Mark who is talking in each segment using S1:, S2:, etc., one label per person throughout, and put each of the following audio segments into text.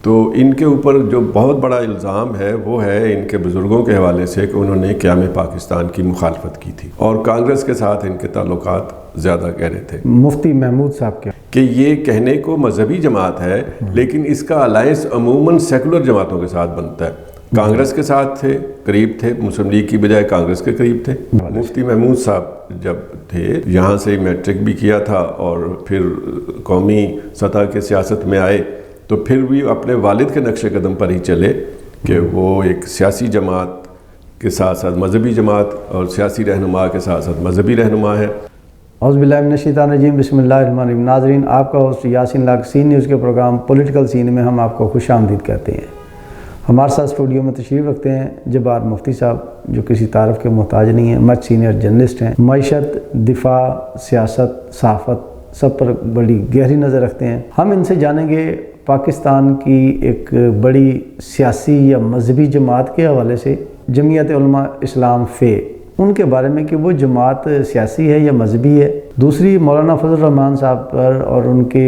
S1: تو ان کے اوپر جو بہت بڑا الزام ہے وہ ہے ان کے بزرگوں کے حوالے سے کہ انہوں نے قیام پاکستان کی مخالفت کی تھی اور کانگریس کے ساتھ ان کے تعلقات زیادہ گہرے تھے۔
S2: مفتی محمود صاحب کے
S1: کہ یہ کہنے کو مذہبی جماعت ہے لیکن اس کا الائنس عموماً سیکولر جماعتوں کے ساتھ بنتا ہے۔ کانگریس کے ساتھ تھے، قریب تھے، مسلم لیگ کی بجائے کانگریس کے قریب تھے۔ مفتی محمود صاحب جب تھے یہاں سے میٹرک بھی کیا تھا اور پھر قومی سطح کے سیاست میں آئے تو پھر بھی اپنے والد کے نقش قدم پر ہی چلے کہ وہ ایک سیاسی جماعت کے ساتھ ساتھ مذہبی جماعت اور سیاسی رہنما کے ساتھ ساتھ مذہبی رہنما ہے۔
S2: اعوذ باللہ من الشیطان الرجیم، بسم اللہ الرحمن الرحیم۔ ناظرین، آپ کا ہوسٹ یاسین لاکھ سی نیوز کے پروگرام پولیٹیکل سین میں ہم آپ کو خوش آمدید کہتے ہیں۔ ہمارے ساتھ اسٹوڈیو میں تشریف رکھتے ہیں جبار مفتی صاحب، جو کسی تعارف کے محتاج نہیں ہیں، مچ سینئر جرنلسٹ ہیں، معیشت، دفاع، سیاست، صحافت سب پر بڑی گہری نظر رکھتے ہیں۔ ہم ان سے جانیں گے پاکستان کی ایک بڑی سیاسی یا مذہبی جماعت کے حوالے سے، جمعیت علماء اسلام فے، ان کے بارے میں کہ وہ جماعت سیاسی ہے یا مذہبی ہے۔ دوسری، مولانا فضل الرحمان صاحب پر اور ان کے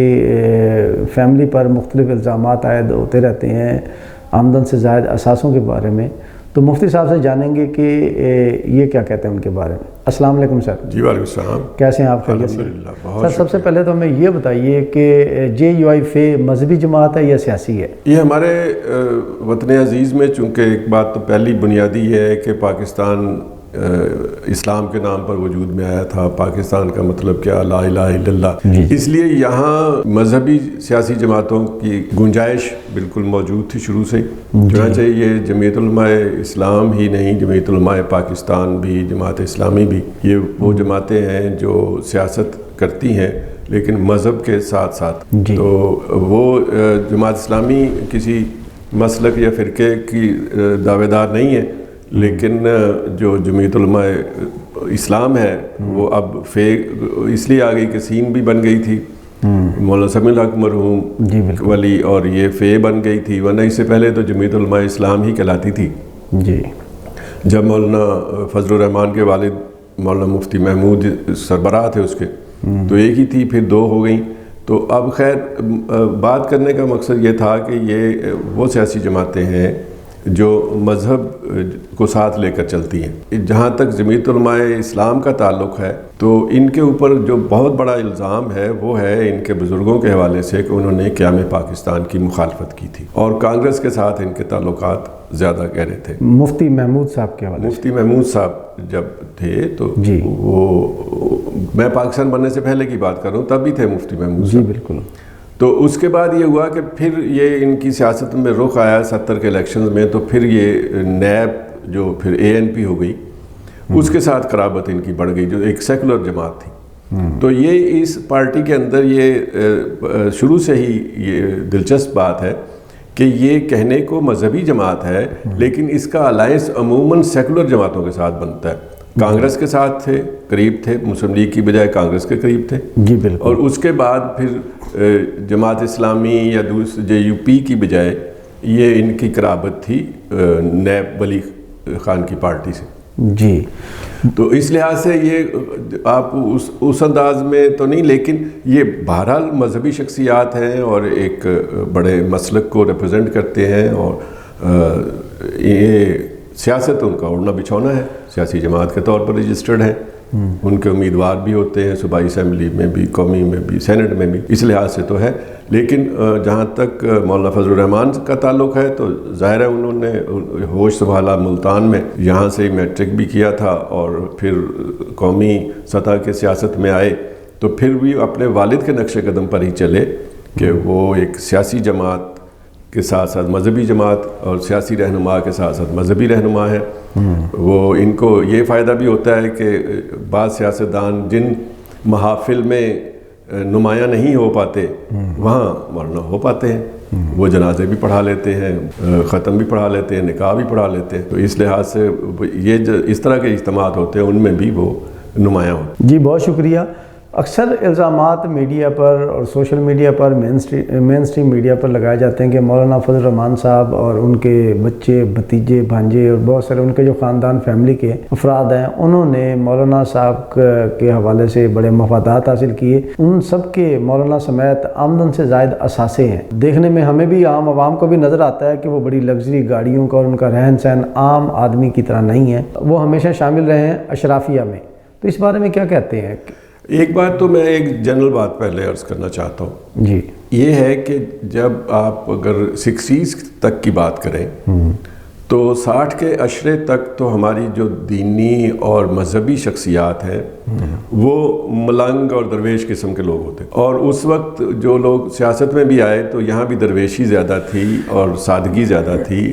S2: فیملی پر مختلف الزامات عائد ہوتے رہتے ہیں، آمدن سے زائد اثاثوں کے بارے میں۔ تو مفتی صاحب سے جانیں گے کہ یہ کیا کہتے ہیں ان کے بارے میں۔ السلام علیکم سر۔
S1: جی وعلیکم السلام۔
S2: کیسے ہیں آپ؟ خیریت سے؟
S1: الحمدللہ، بہت
S2: سر سب سے پہلے تو ہمیں یہ بتائیے کہ JUI فے مذہبی جماعت ہے یا سیاسی ہے؟
S1: یہ ہمارے وطن عزیز میں چونکہ ایک بات تو پہلی بنیادی یہ ہے کہ پاکستان اسلام کے نام پر وجود میں آیا تھا۔ پاکستان کا مطلب کیا؟ لا الہ الا اللہ۔ اس لیے یہاں مذہبی سیاسی جماعتوں کی گنجائش بالکل موجود تھی شروع سے۔ چنانچہ یہ جمعیت علماء اسلام ہی نہیں، جمعیت علماء پاکستان بھی، جماعت اسلامی بھی، یہ وہ جماعتیں ہیں جو سیاست کرتی ہیں لیکن مذہب کے ساتھ ساتھ۔ تو وہ جماعت اسلامی کسی مسلک یا فرقے کی دعوے دار نہیں ہے، لیکن جو جمعیت علماء اسلام ہے وہ اب فے اس لیے آ گئی کہ سین بھی بن گئی تھی، مولانا سمیع الحق مرحوم ولی، اور یہ فے بن گئی تھی، ورنہ اس سے پہلے تو جمعیت علماء اسلام ہی کہلاتی تھی۔ جب مولانا فضل الرحمان کے والد مولانا مفتی محمود سربراہ تھے اس کے، تو ایک ہی تھی، پھر دو ہو گئیں۔ تو اب خیر بات کرنے کا مقصد یہ تھا کہ یہ وہ سیاسی جماعتیں ہیں جو مذہب کو ساتھ لے کر چلتی ہیں۔ جہاں تک جمعیت علماء اسلام کا تعلق ہے تو ان کے اوپر جو بہت بڑا الزام ہے وہ ہے ان کے بزرگوں کے حوالے سے کہ انہوں نے قیام پاکستان کی مخالفت کی تھی اور کانگریس کے ساتھ ان کے تعلقات زیادہ گہرے تھے۔
S2: مفتی محمود صاحب کے حوالے سے،
S1: مفتی محمود صاحب جب تھے تو وہ میں پاکستان بننے سے پہلے کی بات کر رہا ہوں، تب بھی تھے مفتی محمود صاحب۔
S2: جی بالکل۔
S1: تو اس کے بعد یہ ہوا کہ پھر یہ ان کی سیاست میں رخ آیا 70 کے الیکشنز میں، تو پھر یہ نیب جو پھر ANP ہو گئی، اس کے ساتھ قرابت ان کی بڑھ گئی جو ایک سیکولر جماعت تھی۔ تو یہ اس پارٹی کے اندر یہ شروع سے ہی یہ دلچسپ بات ہے کہ یہ کہنے کو مذہبی جماعت ہے لیکن اس کا الائنس عموماً سیکولر جماعتوں کے ساتھ بنتا ہے۔ کانگریس کے ساتھ تھے، قریب تھے، مسلم لیگ کی بجائے کانگریس کے قریب تھے،
S2: جی بالکل،
S1: اور اس کے بعد پھر جماعت اسلامی یا JUP کی بجائے یہ ان کی قرابت تھی نیب ولی خان کی پارٹی سے۔
S2: جی
S1: تو اس لحاظ سے یہ آپ اس انداز میں تو نہیں، لیکن یہ بہرحال مذہبی شخصیات ہیں اور ایک بڑے مسلک کو ریپرزینٹ کرتے ہیں، اور یہ سیاست ان کا اڑنا بچھونا ہے، سیاسی جماعت کے طور پر رجسٹرڈ ہیں، ان کے امیدوار بھی ہوتے ہیں صوبائی اسمبلی میں بھی، قومی میں بھی، سینٹ میں بھی، اس لحاظ سے تو ہے۔ لیکن جہاں تک مولانا فضل الرحمان کا تعلق ہے تو ظاہر ہے انہوں نے ہوش سنبھالا ملتان میں، یہاں سے میٹرک بھی کیا تھا اور پھر قومی سطح کے سیاست میں آئے تو پھر بھی اپنے والد کے نقش قدم پر ہی چلے کہ وہ ایک سیاسی جماعت کے ساتھ ساتھ مذہبی جماعت اور سیاسی رہنما کے ساتھ ساتھ مذہبی رہنما ہے۔ وہ ان کو یہ فائدہ بھی ہوتا ہے کہ بعض سیاستدان جن محافل میں نمایاں نہیں ہو پاتے وہاں مولانا ہو پاتے ہیں، وہ جنازے بھی پڑھا لیتے ہیں، ختم بھی پڑھا لیتے ہیں، نکاح بھی پڑھا لیتے ہیں، تو اس لحاظ سے یہ جو اس طرح کے اجتماعات ہوتے ہیں ان میں بھی وہ نمایاں ہوتے ہیں۔
S2: جی بہت شکریہ۔ اکثر الزامات میڈیا پر اور سوشل میڈیا پر مین اسٹریم میڈیا پر لگائے جاتے ہیں کہ مولانا فضل الرحمان صاحب اور ان کے بچے بھتیجے بھانجے اور بہت سارے ان کے جو خاندان فیملی کے افراد ہیں انہوں نے مولانا صاحب کے حوالے سے بڑے مفادات حاصل کیے. ان سب کے مولانا سمیت آمدن سے زائد اثاثے ہیں. دیکھنے میں ہمیں بھی عام عوام کو بھی نظر آتا ہے کہ وہ بڑی لگژری گاڑیوں کا اور ان کا رہن سہن عام آدمی کی طرح نہیں ہے. وہ ہمیشہ شامل رہے ہیں اشرافیہ میں. تو اس بارے میں کیا کہتے ہیں؟
S1: ایک بات تو میں ایک جنرل بات پہلے عرض کرنا چاہتا ہوں.
S2: جی.
S1: یہ ہے کہ جب آپ اگر 60s تک کی بات کریں تو 60 کے عشرے تک تو ہماری جو دینی اور مذہبی شخصیات ہیں وہ ملنگ اور درویش قسم کے لوگ ہوتے. اور اس وقت جو لوگ سیاست میں بھی آئے تو یہاں بھی درویشی زیادہ تھی اور سادگی زیادہ تھی.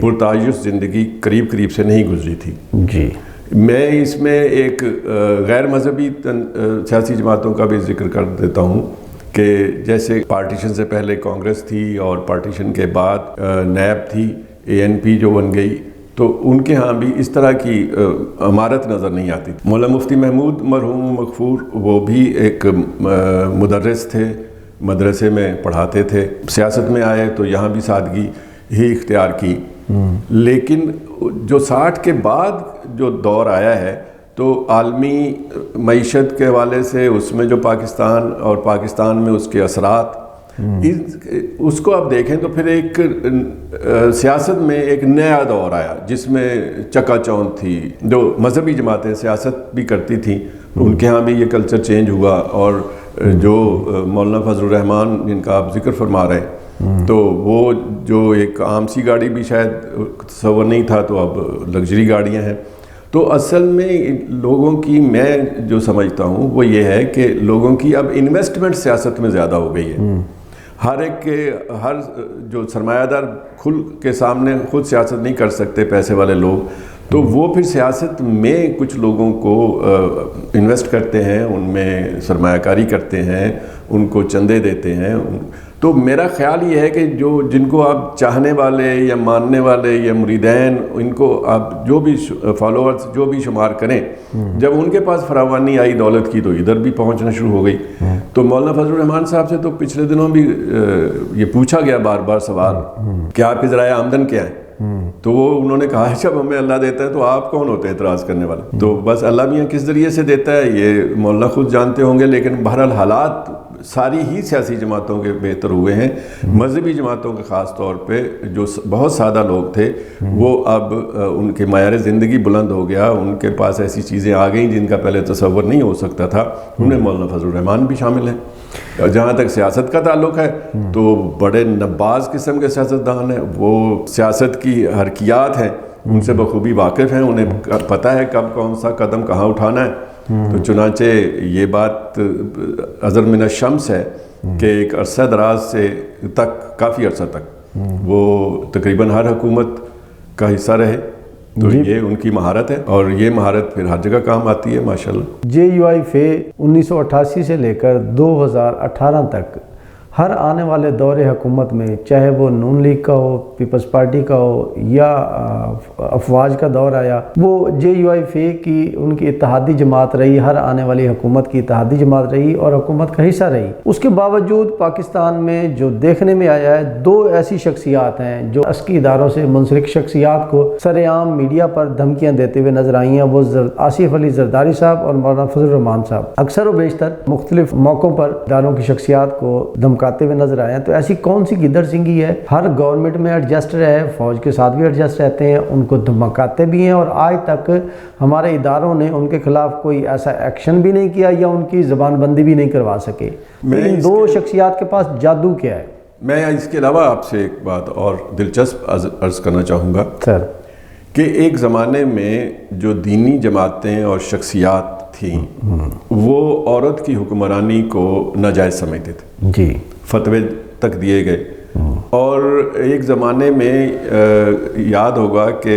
S1: پرتعیش زندگی قریب قریب سے نہیں گزری تھی.
S2: جی.
S1: میں اس میں ایک غیر مذہبی سیاسی جماعتوں کا بھی ذکر کر دیتا ہوں کہ جیسے پارٹیشن سے پہلے کانگریس تھی اور پارٹیشن کے بعد نیب تھی, ANP جو بن گئی, تو ان کے ہاں بھی اس طرح کی عمارت نظر نہیں آتی. مولانا مفتی محمود مرحوم مغفور وہ بھی ایک مدرس تھے, مدرسے میں پڑھاتے تھے. سیاست میں آئے تو یہاں بھی سادگی ہی اختیار کی. لیکن جو 60 کے بعد جو دور آیا ہے تو عالمی معیشت کے حوالے سے اس میں جو پاکستان اور پاکستان میں اس کے اثرات اس کو آپ دیکھیں تو پھر ایک سیاست میں ایک نیا دور آیا جس میں چکا چوند تھی. جو مذہبی جماعتیں سیاست بھی کرتی تھیں ان کے ہاں بھی یہ کلچر چینج ہوا. اور جو مولانا فضل الرحمان جن کا آپ ذکر فرما رہے ہیں تو وہ جو ایک عام سی گاڑی بھی شاید تصور نہیں تھا تو اب لگژری گاڑیاں ہیں. تو اصل میں لوگوں کی میں جو سمجھتا ہوں وہ یہ ہے کہ لوگوں کی اب انویسٹمنٹ سیاست میں زیادہ ہو گئی ہے. ہر ایک کے ہر جو سرمایہ دار کھل کے سامنے خود سیاست نہیں کر سکتے پیسے والے لوگ, تو وہ پھر سیاست میں کچھ لوگوں کو انویسٹ کرتے ہیں, ان میں سرمایہ کاری کرتے ہیں, ان کو چندے دیتے ہیں. تو میرا خیال یہ ہے کہ جن کو آپ چاہنے والے یا ماننے والے یا مریدین, ان کو آپ جو بھی فالوورز جو بھی شمار کریں, جب ان کے پاس فراوانی آئی دولت کی تو ادھر بھی پہنچنا شروع ہو گئی. تو مولانا فضل الرحمان صاحب سے تو پچھلے دنوں بھی یہ پوچھا گیا بار بار سوال کہ آپ کے ذرائع آمدن کیا ہیں, تو وہ انہوں نے کہا جب ہمیں اللہ دیتا ہے تو آپ کون ہوتے ہیں اعتراض کرنے والے. تو بس اللہ میاں کس ذریعے سے دیتا ہے یہ مولانا خود جانتے ہوں گے. لیکن بہرحال حالات ساری ہی سیاسی جماعتوں کے بہتر ہوئے ہیں. مذہبی جماعتوں کے خاص طور پہ جو بہت سادہ لوگ تھے وہ اب ان کے معیار زندگی بلند ہو گیا, ان کے پاس ایسی چیزیں آ گئیں جن کا پہلے تصور نہیں ہو سکتا تھا. ان میں مولانا فضل الرحمان بھی شامل ہیں. جہاں تک سیاست کا تعلق ہے تو بڑے نباز قسم کے سیاستدان ہیں. وہ سیاست کی حرکیات ہیں ان سے بخوبی واقف ہیں, انہیں پتہ ہے کب کون سا قدم کہاں اٹھانا ہے. تو چنانچہ یہ بات ازر من الشمس ہے کہ ایک عرصہ دراز سے کافی عرصہ تک وہ تقریباً ہر حکومت کا حصہ رہے. تو یہ ان کی مہارت ہے اور یہ مہارت پھر ہر جگہ کام آتی ہے ماشاءاللہ.
S2: JUI 1988 سے لے کر 2018 تک ہر آنے والے دور حکومت میں, چاہے وہ نون لیگ کا ہو, پیپلز پارٹی کا ہو یا افواج کا دور آیا, وہ JUI کی ان کی اتحادی جماعت رہی, ہر آنے والی حکومت کی اتحادی جماعت رہی اور حکومت کا حصہ رہی. اس کے باوجود پاکستان میں جو دیکھنے میں آیا ہے, دو ایسی شخصیات ہیں جو عسکری اداروں سے منسلک شخصیات کو سر عام میڈیا پر دھمکیاں دیتے ہوئے نظر آئی ہیں. وہ آصف علی زرداری صاحب اور مولانا فضل الرحمان صاحب اکثر و بیشتر مختلف موقعوں پر اداروں کی شخصیات کو دھمکاتے ہوئے نظر آئے ہیں. تو ایسی کون سی گدڑ سنگھی ہے؟ ہر گورنمنٹ میں ایڈجسٹ رہے, فوج کے ساتھ بھی ایڈجسٹ رہتے ہیں, ان کو دھمکاتے بھی ہیں اور آج تک ہمارے اداروں نے ان کے خلاف کوئی ایسا ایکشن بھی نہیں کیا یا ان کی زبان بندی بھی نہیں کروا سکے. ان دو شخصیات کے پاس جادو کیا ہے؟
S1: میں اس کے علاوہ آپ سے ایک بات اور دلچسپ عرض کرنا چاہوں گا
S2: سر,
S1: کہ ایک زمانے میں جو دینی جماعتیں اور شخصیات تھیں وہ عورت کی حکمرانی کو ناجائز سمجھتے تھے.
S2: جی.
S1: فتوے تک دیے گئے. اور ایک زمانے میں یاد ہوگا کہ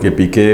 S1: KPK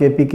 S2: KPK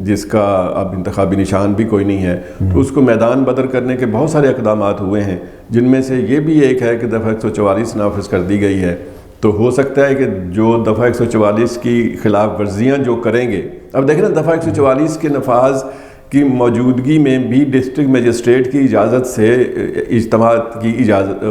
S1: جس کا اب انتخابی نشان بھی کوئی نہیں ہے، تو اس کو میدان بدر کرنے کے بہت سارے اقدامات ہوئے ہیں، جن میں سے یہ بھی ایک ہے کہ دفعہ 144 نافذ کر دی گئی ہے۔ تو ہو سکتا ہے کہ جو دفعہ 144 کی خلاف ورزیاں جو کریں گے، اب دیکھیں نا دفعہ 144 کے نفاذ کی موجودگی میں بھی ڈسٹرکٹ مجسٹریٹ کی اجازت سے اجتماعات کی اجازت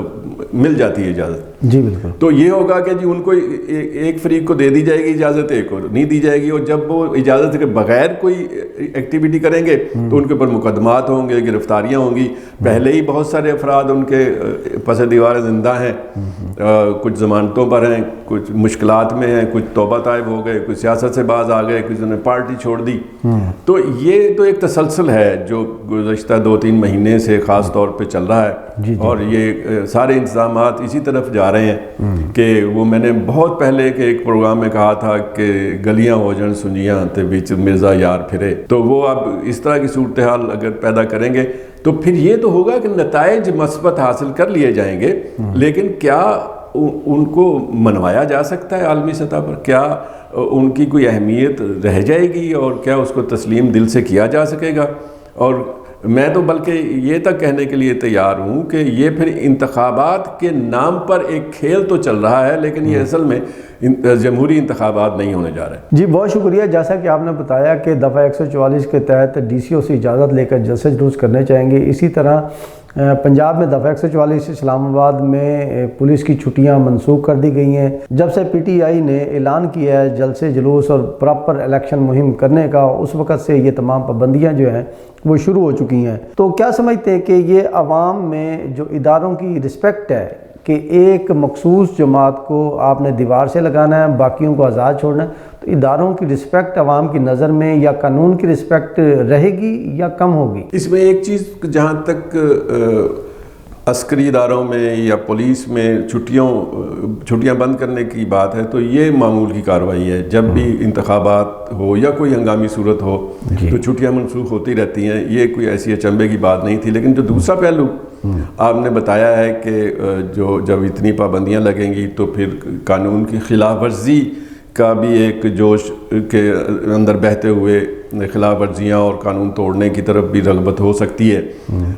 S1: مل جاتی ہے اجازت۔
S2: جی بالکل۔
S1: تو یہ ہوگا کہ جی ان کو ایک فریق کو دے دی جائے گی اجازت، ایک کو نہیں دی جائے گی، اور جب وہ اجازت کے بغیر کوئی ایکٹیویٹی کریں گے تو ان کے اوپر مقدمات ہوں گے، گرفتاریاں ہوں گی۔ پہلے ہی بہت سارے افراد ان کے پس دیوار زندہ ہیں، کچھ ضمانتوں پر ہیں، کچھ مشکلات میں ہیں، کچھ توبہ طائب ہو گئے، کچھ سیاست سے باز آ گئے، کچھ نے پارٹی چھوڑ دی۔ تو یہ تو ایک تسلسل ہے جو گزشتہ 2-3 مہینے سے خاص طور پہ چل رہا ہے، اور یہ سارے انتظامات اسی طرف جا رہے ہیں کہ وہ میں نے بہت پہلے کے ایک پروگرام میں کہا تھا کہ گلیاں ہو جان سنیاں تے بیچ مرزا یار پھرے، تو وہ اب اس طرح کی صورتحال اگر پیدا کریں گے تو پھر یہ تو ہوگا کہ نتائج مثبت حاصل کر لیے جائیں گے، لیکن کیا ان کو منوایا جا سکتا ہے عالمی سطح پر؟ کیا ان کی کوئی اہمیت رہ جائے گی، اور کیا اس کو تسلیم دل سے کیا جا سکے گا؟ اور میں تو بلکہ یہ تک کہنے کے لیے تیار ہوں کہ یہ پھر انتخابات کے نام پر ایک کھیل تو چل رہا ہے، لیکن یہ اصل میں جمہوری انتخابات نہیں ہونے جا رہے۔
S2: جی بہت شکریہ۔ جیسا کہ آپ نے بتایا کہ دفعہ 144 کے تحت ڈی سی او سے اجازت لے کر جلسے جلوس کرنے چاہیں گے، اسی طرح پنجاب میں دفعہ 144 اسلام آباد میں پولیس کی چھٹیاں منسوخ کر دی گئی ہیں۔ جب سے پی ٹی آئی نے اعلان کیا ہے جلسے جلوس اور پراپر الیکشن مہم کرنے کا، اس وقت سے یہ تمام پابندیاں جو ہیں وہ شروع ہو چکی ہیں۔ تو کیا سمجھتے ہیں کہ یہ عوام میں جو اداروں کی رسپیکٹ ہے کہ ایک مخصوص جماعت کو آپ نے دیوار سے لگانا ہے، باقیوں کو آزاد چھوڑنا ہے، تو اداروں کی رسپیکٹ عوام کی نظر میں یا قانون کی رسپیکٹ رہے گی یا کم ہوگی؟
S1: اس میں ایک چیز جہاں تک عسکری اداروں میں یا پولیس میں چھٹیاں بند کرنے کی بات ہے تو یہ معمول کی کارروائی ہے۔ جب بھی انتخابات ہو یا کوئی ہنگامی صورت ہو تو چھٹیاں منسوخ ہوتی رہتی ہیں، یہ کوئی ایسی اچنبے کی بات نہیں تھی۔ لیکن جو دوسرا پہلو آپ نے بتایا ہے کہ جب اتنی پابندیاں لگیں گی تو پھر قانون کی خلاف ورزی کا بھی ایک جوش کے اندر بہتے ہوئے خلاف ورزیاں اور قانون توڑنے کی طرف بھی رغبت ہو سکتی ہے،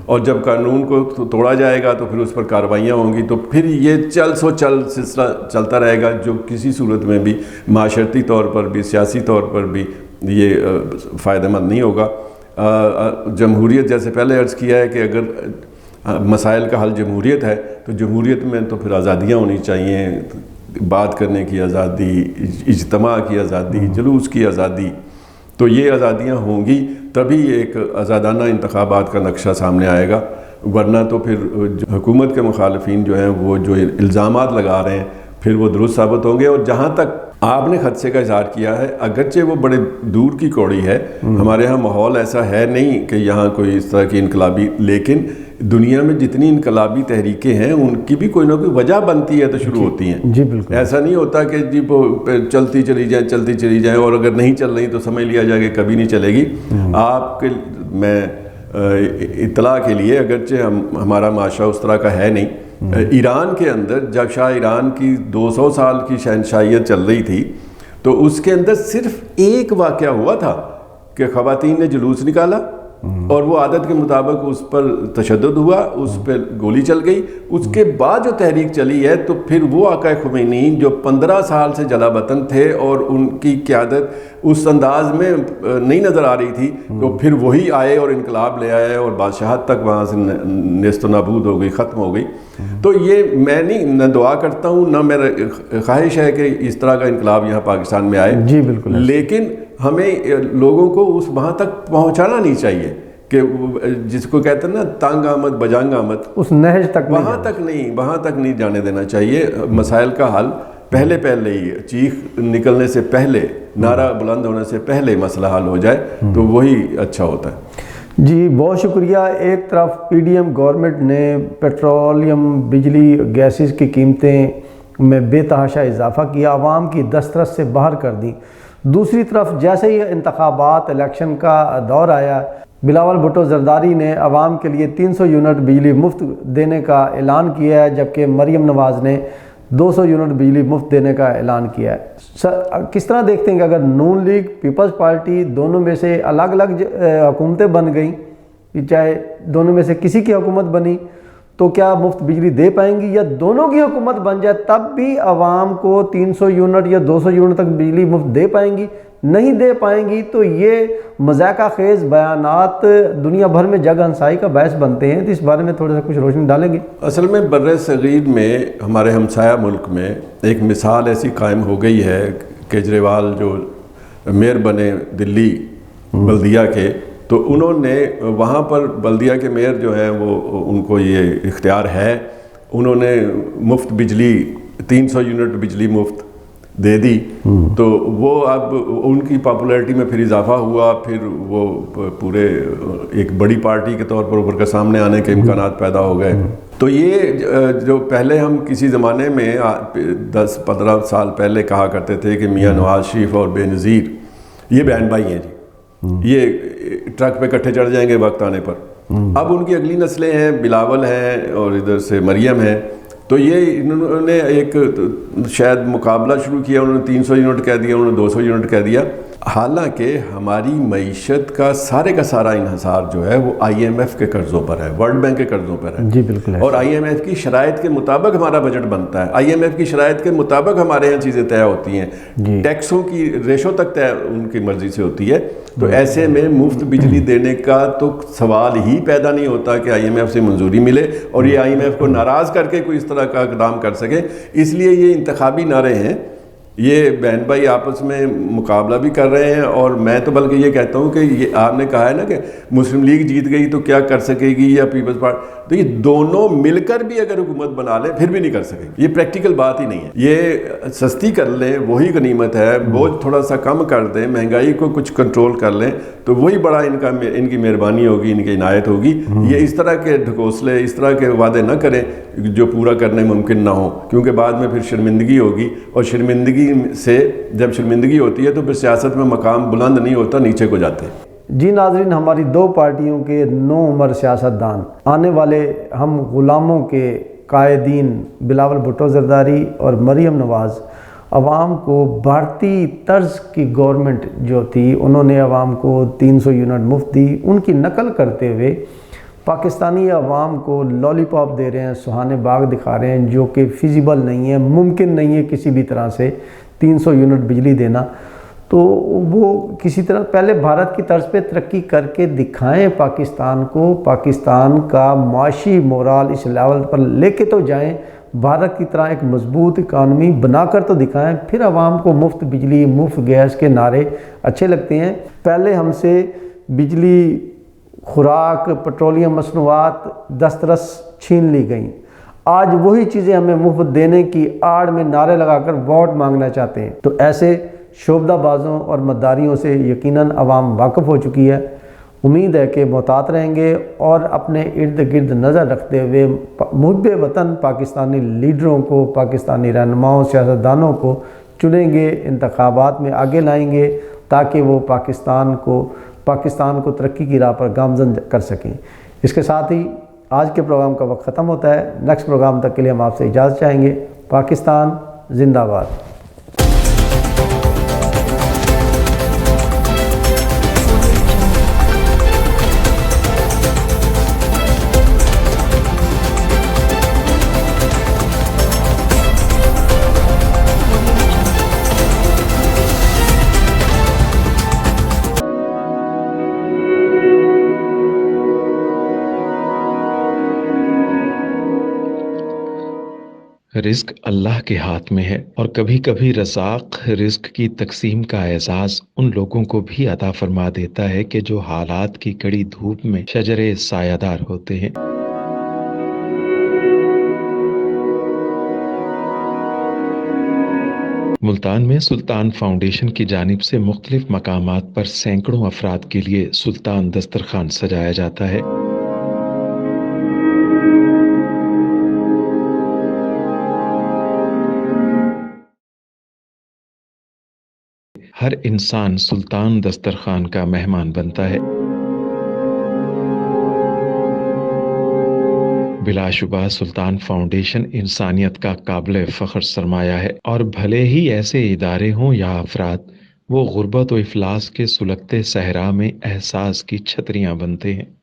S1: اور جب قانون کو توڑا جائے گا تو پھر اس پر کارروائیاں ہوں گی، تو پھر یہ چل سلسلہ چلتا رہے گا، جو کسی صورت میں بھی معاشرتی طور پر بھی سیاسی طور پر بھی یہ فائدہ مند نہیں ہوگا۔ جمہوریت جیسے پہلے عرض کیا ہے کہ اگر مسائل کا حل جمہوریت ہے تو جمہوریت میں تو پھر آزادیاں ہونی چاہیے، بات کرنے کی آزادی، اجتماع کی آزادی، جلوس کی آزادی، تو یہ آزادیاں ہوں گی تبھی ایک آزادانہ انتخابات کا نقشہ سامنے آئے گا، ورنہ تو پھر حکومت کے مخالفین جو ہیں وہ جو الزامات لگا رہے ہیں پھر وہ درست ثابت ہوں گے۔ اور جہاں تک آپ نے خدشے کا اظہار کیا ہے، اگرچہ وہ بڑے دور کی کوڑی ہے، ہمارے ہاں ماحول ایسا ہے نہیں کہ یہاں کوئی اس طرح کی انقلابی، لیکن دنیا میں جتنی انقلابی تحریکیں ہیں ان کی بھی کوئی نہ کوئی وجہ بنتی ہے تو شروع ہوتی ہیں۔
S2: جی بالکل، ایسا
S1: ایسا نہیں ہوتا کہ جی وہ چلتی چلی جائیں اور اگر نہیں چل رہی تو سمجھ لیا جائے کہ کبھی نہیں چلے گی۔ آپ کے میں اطلاع کے لیے، اگرچہ ہمارا معاشرہ اس طرح کا ہے نہیں، ایران کے اندر جب شاہ ایران کی 200 سال کی شہنشاہیت چل رہی تھی تو اس کے اندر صرف ایک واقعہ ہوا تھا کہ خواتین نے جلوس نکالا اور وہ عادت کے مطابق اس پر تشدد ہوا، اس پہ گولی چل گئی۔ اس کے بعد جو تحریک چلی ہے تو پھر وہ آقا خمینی جو 15 سال سے جلا وطن تھے اور ان کی قیادت اس انداز میں نہیں نظر آ رہی تھی، تو پھر وہی آئے اور انقلاب لے آئے اور بادشاہت تک وہاں سے نیست و نابود ہو گئی، ختم ہو گئی۔ تو یہ میں نہ دعا کرتا ہوں نہ میرا خواہش ہے کہ اس طرح کا انقلاب یہاں پاکستان میں آئے،
S2: جی بالکل،
S1: لیکن ہمیں لوگوں کو اس وہاں تک پہنچانا نہیں چاہیے کہ جس کو کہتے ہیں نا تانگ آمد بجانگ آمد، اس نہج تک وہاں تک نہیں جانے دینا چاہیے۔ مسائل کا حل پہلے ہی چیخ نکلنے سے پہلے، نعرہ بلند ہونے سے پہلے مسئلہ حل ہو جائے تو وہی اچھا ہوتا ہے۔
S2: جی بہت شکریہ۔ ایک طرف پی ڈی ایم گورنمنٹ نے پیٹرولیم، بجلی، گیسز کی قیمتیں میں بے تحاشا اضافہ کیا، عوام کی دسترس سے باہر کر دی، دوسری طرف جیسے ہی انتخابات الیکشن کا دور آیا، بلاول بھٹو زرداری نے عوام کے لیے 300 یونٹ بجلی مفت دینے کا اعلان کیا ہے، جبکہ مریم نواز نے 200 یونٹ بجلی مفت دینے کا اعلان کیا ہے. سر کس طرح دیکھتے ہیں کہ اگر نون لیگ پیپلز پارٹی دونوں میں سے الگ الگ حکومتیں بن گئیں، چاہے دونوں میں سے کسی کی حکومت بنی، تو کیا مفت بجلی دے پائیں گی؟ یا دونوں کی حکومت بن جائے تب بھی عوام کو 300 یونٹ یا 200 یونٹ تک بجلی مفت دے پائیں گی؟ نہیں دے پائیں گی. تو یہ مذائقہ خیز بیانات دنیا بھر میں جگ ہنسائی کا باعث بنتے ہیں. تو اس بارے میں تھوڑا سا کچھ روشنی ڈالیں گے؟
S1: اصل میں بر صغیر میں ہمارے ہمسایہ ملک میں ایک مثال ایسی قائم ہو گئی ہے. کیجریوال جو میئر بنے دلی بلدیہ کے، تو انہوں نے وہاں پر بلدیہ کے میئر جو ہیں وہ ان کو یہ اختیار ہے، انہوں نے مفت بجلی 300 یونٹ بجلی مفت دے دی. تو وہ اب ان کی پاپولیرٹی میں پھر اضافہ ہوا، پھر وہ پورے ایک بڑی پارٹی کے طور پر اوپر کا سامنے آنے کے امکانات پیدا ہو گئے. تو یہ جو پہلے ہم کسی زمانے میں 10-15 سال پہلے کہا کرتے تھے کہ میاں نواز شریف اور بے نظیر یہ بہن بھائی ہیں جی، یہ ٹرک پہ کٹھے چڑھ جائیں گے وقت آنے پر. اب ان کی اگلی نسلیں ہیں، بلاول ہیں اور ادھر سے مریم ہیں. تو یہ انہوں نے ایک شاید مقابلہ شروع کیا، انہوں نے 300 یونٹ کہہ دیا، انہوں نے 200 یونٹ کہہ دیا. حالانکہ ہماری معیشت کا سارا انحصار جو ہے وہ IMF کے قرضوں پر ہے، ورلڈ بینک کے قرضوں پر ہے.
S2: جی بالکل.
S1: اور IMF کی شرائط کے مطابق ہمارا بجٹ بنتا ہے، IMF کی شرائط کے مطابق ہمارے یہاں چیزیں طے ہوتی ہیں. ٹیکسوں کی ریشو تک طے ان کی مرضی سے ہوتی ہے. تو ایسے میں مفت بجلی دینے کا تو سوال ہی پیدا نہیں ہوتا کہ IMF سے منظوری ملے اور یہ IMF کو ناراض کر کے کوئی اس طرح کا اقدام کر سکے. اس لیے یہ انتخابی نعرے ہیں، یہ بہن بھائی آپس میں مقابلہ بھی کر رہے ہیں. اور میں تو بلکہ یہ کہتا ہوں کہ یہ آپ نے کہا ہے نا کہ مسلم لیگ جیت گئی تو کیا کر سکے گی یا پیپلز پارٹی، تو یہ دونوں مل کر بھی اگر حکومت بنا لیں پھر بھی نہیں کر سکیں گے. یہ پریکٹیکل بات ہی نہیں ہے. یہ سستی کر لیں وہی غنیمت ہے، بوجھ تھوڑا سا کم کر دیں، مہنگائی کو کچھ کنٹرول کر لیں تو وہی بڑا ان کی مہربانی ہوگی، ان کی عنایت ہوگی. یہ اس طرح کے ڈھکوسلے، اس طرح کے وعدے نہ کریں جو پورا کرنے ممکن نہ ہو، کیونکہ بعد میں پھر شرمندگی ہوگی. اور شرمندگی سے جب شرمندگی ہوتی ہے تو پھر سیاست میں مقام بلند نہیں ہوتا، نیچے کو جاتے ہیں.
S2: جی ناظرین، ہماری دو پارٹیوں کے نو عمر سیاستدان، آنے والے ہم غلاموں کے قائدین بلاول بھٹو زرداری اور مریم نواز، عوام کو بھارتی طرز کی گورنمنٹ جو تھی انہوں نے عوام کو 300 یونٹ مفت دی، ان کی نقل کرتے ہوئے پاکستانی عوام کو لالی پاپ دے رہے ہیں، سہانے باغ دکھا رہے ہیں، جو کہ فیزیبل نہیں ہے، ممکن نہیں ہے کسی بھی طرح سے 300 یونٹ بجلی دینا. تو وہ کسی طرح پہلے بھارت کی طرز پہ ترقی کر کے دکھائیں پاکستان کو، پاکستان کا معاشی مورال اس لیول پر لے کے تو جائیں، بھارت کی طرح ایک مضبوط اکانومی بنا کر تو دکھائیں. پھر عوام کو مفت بجلی، مفت گیس کے نعرے اچھے لگتے ہیں. پہلے ہم سے بجلی، خوراک، پیٹرولیم مصنوعات دسترس چھین لی گئیں. آج وہی چیزیں ہمیں مفت دینے کی آڑ میں نعرے لگا کر ووٹ مانگنا چاہتے ہیں. تو ایسے شعبدہ بازوں اور مداریوں سے یقیناً عوام واقف ہو چکی ہے. امید ہے کہ محتاط رہیں گے اور اپنے ارد گرد نظر رکھتے ہوئے محب وطن پاکستانی لیڈروں کو، پاکستانی رہنماؤں، سیاستدانوں کو چنیں گے، انتخابات میں آگے لائیں گے تاکہ وہ پاکستان کو ترقی کی راہ پر گامزن کر سکیں. اس کے ساتھ ہی آج کے پروگرام کا وقت ختم ہوتا ہے. نیکسٹ پروگرام تک کے لیے ہم آپ سے اجازت چاہیں گے. پاکستان زندہ باد.
S3: رزق اللہ کے ہاتھ میں ہے، اور کبھی کبھی رزاق رزق کی تقسیم کا اعزاز ان لوگوں کو بھی عطا فرما دیتا ہے کہ جو حالات کی کڑی دھوپ میں شجرے سایہ دار ہوتے ہیں. ملتان میں سلطان فاؤنڈیشن کی جانب سے مختلف مقامات پر سینکڑوں افراد کے لیے سلطان دسترخوان سجایا جاتا ہے. ہر انسان سلطان دسترخوان کا مہمان بنتا ہے. بلا شبہ سلطان فاؤنڈیشن انسانیت کا قابل فخر سرمایہ ہے، اور بھلے ہی ایسے ادارے ہوں یا افراد، وہ غربت و افلاس کے سلگتے صحرا میں احساس کی چھتریاں بنتے ہیں۔